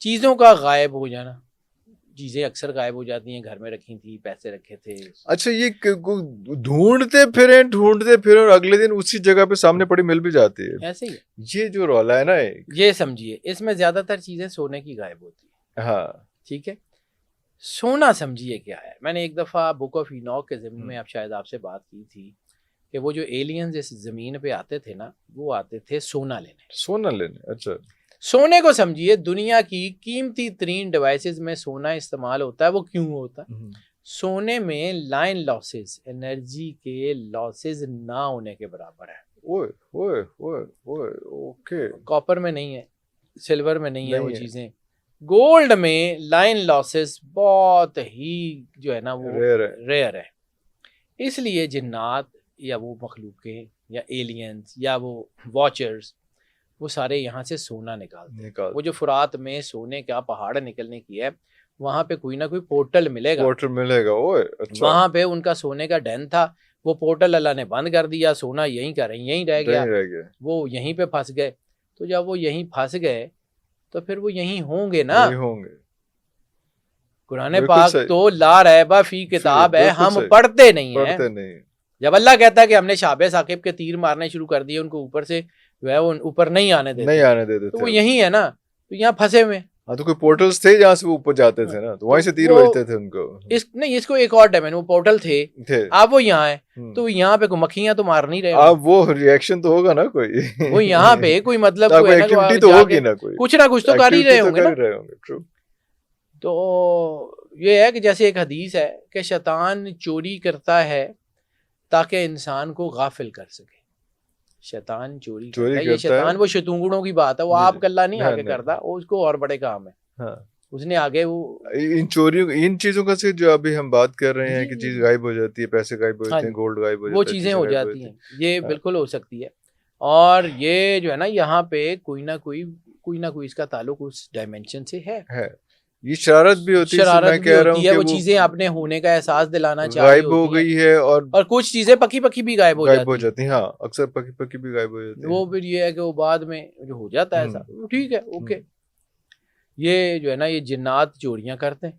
چیزوں کا غائب ہو جانا، چیزیں اکثر غائب ہو جاتی ہیں، گھر میں رکھی تھی، پیسے رکھے تھے. اچھا یہ ڈھونڈتے پھریں اور اگلے دن اسی جگہ پہ سامنے پڑی مل بھی جاتی ہے. ایسے ہی یہ جو رولا ہے نا، یہ سمجھیے اس میں زیادہ تر چیزیں سونے کی غائب ہوتی ہیں. ہاں ٹھیک ہے. سونا سمجھیے کیا ہے. میں نے ایک دفعہ بک آف اینوک کے ضمن میں اب شاید آپ سے بات کی تھی کہ وہ جو ایلینز اس زمین پہ آتے تھے نا، وہ آتے تھے سونا لینے. اچھا سونے کو سمجھیے دنیا کی قیمتی ترین ڈیوائسز میں سونا استعمال ہوتا ہے. وہ کیوں ہوتا ہے؟ سونے میں لائن لاسز، انرجی کے لاسز نہ ہونے کے برابر ہے. اوکے. کاپر میں نہیں ہے، سلور میں نہیں ہے وہ چیزیں. گولڈ میں لائن لاسز بہت ہی جو ہے نا وہ ریئر ہے. اس لیے جنات یا وہ مخلوقیں یا ایلینز یا وہ واچرز وہ سارے یہاں سے سونا نکالتے. وہ جو فرات میں سونے کا پہاڑ نکلنے کی ہے، وہاں پہ کوئی نہ کوئی پورٹل ملے گا. وہاں پہ ان کا سونے کا ڈین تھا، وہ پورٹل اللہ نے بند کر دیا، سونا یہیں کا یہیں رہ گیا. وہ یہیں پہ پھنس گئے. تو جب وہ یہیں پھنس گئے تو پھر وہ یہیں ہوں گے نا. قرآن پاک تو لا ریب فی کتاب ہے، ہم پڑھتے نہیں ہیں. جب اللہ کہتا ہے کہ ہم نے شہاب ثاقب کے تیر مارنے شروع کر دیے، ان کو اوپر سے جو ہے وہ اوپر نہیں آنے دیتے، تو وہ یہیں ہے نا، تو یہاں پھنسے ہوئے. ہاں تو کوئی پورٹلز تھے جہاں سے وہ اوپر جاتے تھے نا، تو وہیں سے تیر بھیجتے تھے ان کو. نہیں، اس کو ایک اور ڈیمین، وہ پورٹل تھے، اب وہ یہاں ہے، تو یہاں پہ کوئی مکھیاں تو مار نہیں رہے. اب وہ ریئیکشن تو ہوگا نا کوئی، وہ یہاں پہ کوئی مطلب ایکٹیویٹی تو ہوگی نا، کوئی کچھ نہ کچھ تو کر ہی رہے ہوں گے. تو یہ ہے کہ جیسے ایک حدیث ہے کہ شیطان چوری کرتا ہے تاکہ انسان کو غافل کر سکے. شیطان چوری کرتا ہے، یہ شیطان وہ شیطونوں کی بات ہے، وہ آپ کا اللہ نہیں آگے کرتا، وہ اس کو اور بڑے کام ہے. اس نے آگے وہ ان چوریوں ان چیزوں کا سے جو ابھی ہم بات کر رہے ہیں کہ چیز غائب ہو جاتی ہے، پیسے غائب ہو جاتے ہیں، گولڈ غائب ہو جاتا ہے، وہ چیزیں ہو جاتی ہیں، یہ بالکل ہو سکتی ہے. اور یہ جو ہے نا یہاں پہ کوئی نہ کوئی اس کا تعلق اس ڈائمینشن سے ہے. یہ شرارت بھی ہوتی ہے، وہ چیزیں اپنے ہونے کا احساس دلانا چاہیے، غائب ہو گئی ہے، اور کچھ چیزیں پکی بھی غائب ہو جاتی ہیں. ہاں اکثر پکی بھی غائب ہو جاتی ہیں. وہ پھر یہ ہے کہ وہ بعد میں جو ہو جاتا ہے ایسا، ٹھیک ہے، اوکے. یہ جو ہے نا یہ جنات چوریاں کرتے ہیں.